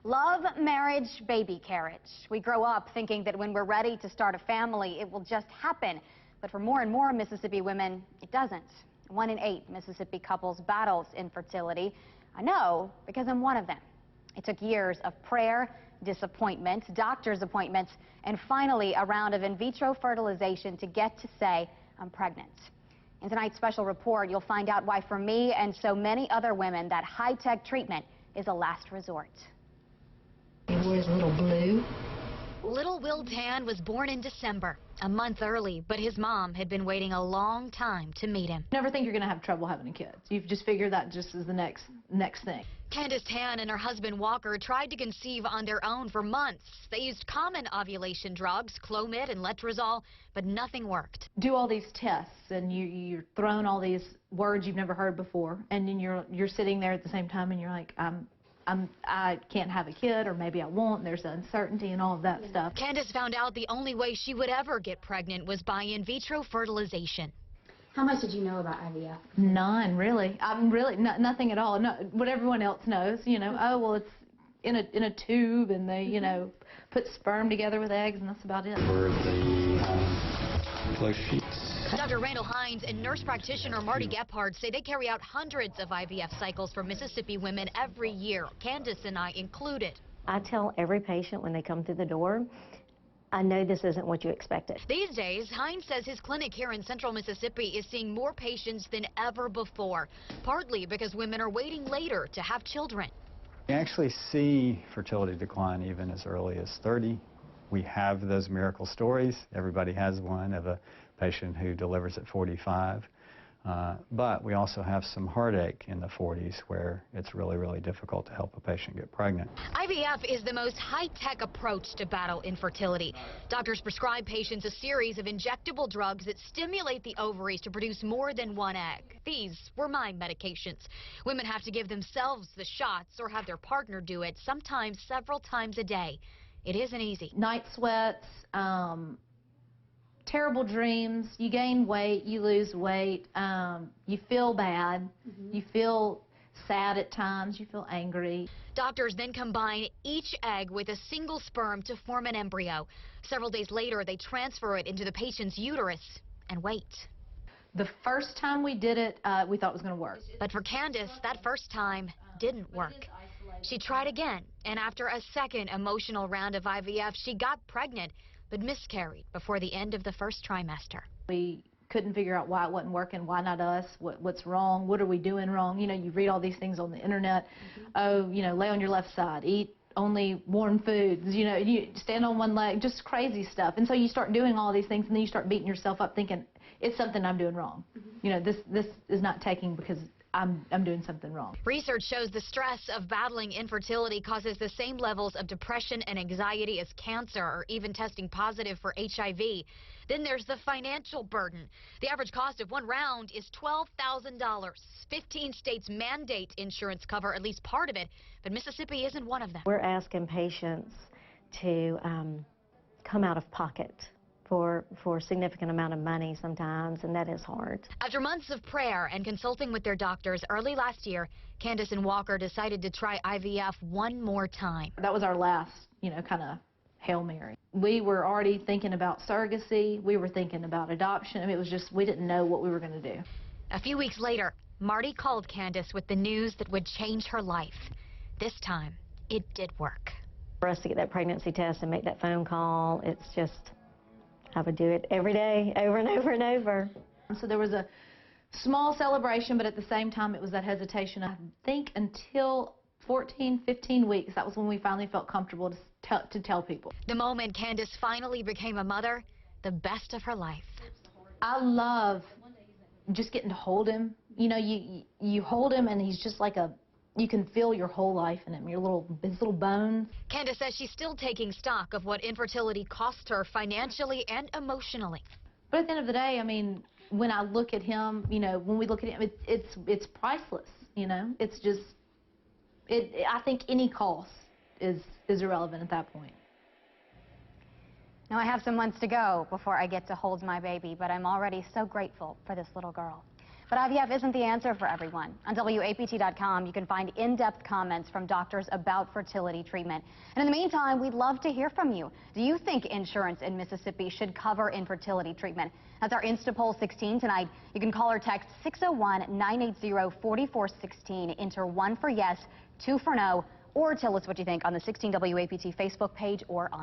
Love, marriage, baby carriage. We grow up thinking that when we're ready to start a family, it will just happen. But for more and more Mississippi women, it doesn't. 1 in 8 Mississippi couples battles infertility. I know because I'm one of them. It took years of prayer, disappointments, doctor's appointments, and finally a round of in vitro fertilization to get to say I'm pregnant. In tonight's special report, you'll find out why for me and so many other women that high-tech treatment is a last resort. Where's little Blue? Little Will Tan was born in December, a month early, but his mom had been waiting a long time to meet him. Never think you're going to have trouble having a kid. You just figure that just is the next thing. Candace Tan and her husband Walker tried to conceive on their own for months. They used common ovulation drugs, Clomid and Letrozole, but nothing worked. Do all these tests, and you're throwing all these words you've never heard before, and then you're sitting there at the same time, and you're like, I can't have a kid, or maybe I won't, and there's uncertainty and all of that stuff. Candace found out the only way she would ever get pregnant was by in vitro fertilization. How much did you know about IVF? None, really. Nothing at all. No, what everyone else knows, you know, oh, well, it's in a tube, and they, you know, put sperm together with eggs, and that's about it. For the flow sheets. Dr. Randall Hines and nurse practitioner Marty Gephardt say they carry out hundreds of IVF cycles for Mississippi women every year, Candace and I included. I tell every patient when they come through the door, I know this isn't what you expected. These days, Hines says his clinic here in central Mississippi is seeing more patients than ever before, partly because women are waiting later to have children. We actually see fertility decline even as early as 30. We have those miracle stories. Everybody has one of a patient who delivers at 45. But we also have some heartache in the 40s where it's really, really difficult to help a patient get pregnant. IVF is the most high-tech approach to battle infertility. Doctors prescribe patients a series of injectable drugs that stimulate the ovaries to produce more than one egg. These were my medications. Women have to give themselves the shots or have their partner do it, sometimes several times a day. It isn't easy. Night sweats, terrible dreams, you gain weight, you lose weight, you feel bad, you feel sad at times, you feel angry. Doctors then combine each egg with a single sperm to form an embryo. Several days later, they transfer it into the patient's uterus and wait. The first time we did it, we thought it was going to work. But for Candace, that first time didn't work. She tried again, and after a second emotional round of IVF, she got pregnant, but miscarried before the end of the first trimester. We couldn't figure out why it wasn't working, why not us, what's wrong, what are we doing wrong. You know, you read all these things on the internet. Oh, you know, lay on your left side, eat only warm foods, you know, you stand on one leg, just crazy stuff. And so you start doing all these things, and then you start beating yourself up thinking, it's something I'm doing wrong. You know, this is not taking because I'm doing something wrong. Research shows the stress of battling infertility causes the same levels of depression and anxiety as cancer or even testing positive for HIV. Then there's the financial burden. The average cost of one round is $12,000. 15 states mandate insurance cover at least part of it, but Mississippi isn't one of them. We're asking patients to come out of pocket for a significant amount of money sometimes, and that is hard. After months of prayer and consulting with their doctors early last year, Candace and Walker decided to try IVF one more time. That was our last, you know, kind of Hail Mary. We were already thinking about surrogacy. We were thinking about adoption. I mean, it was just, we didn't know what we were going to do. A few weeks later, Marty called Candace with the news that would change her life. This time, it did work. For us to get that pregnancy test and make that phone call, it's just, I would do it every day, over and over and over. So there was a small celebration, but at the same time, it was that hesitation. I think until 14, 15 weeks, that was when we finally felt comfortable to tell people. The moment Candace finally became a mother, the best of her life. I love just getting to hold him. You know, you hold him, and he's just like you can feel your whole life in him, his little bones. Candace says she's still taking stock of what infertility cost her financially and emotionally. But at the end of the day, I mean, when I look at him, you know, when we look at him, it's priceless, you know. It's just, I think any cost is irrelevant at that point. Now, I have some months to go before I get to hold my baby, but I'm already so grateful for this little girl. But IVF isn't the answer for everyone. On WAPT.com, you can find in-depth comments from doctors about fertility treatment. And in the meantime, we'd love to hear from you. Do you think insurance in Mississippi should cover infertility treatment? That's our Instapoll 16 tonight. You can call or text 601-980-4416. Enter 1 for yes, 2 for no, or tell us what you think on the 16 WAPT Facebook page or on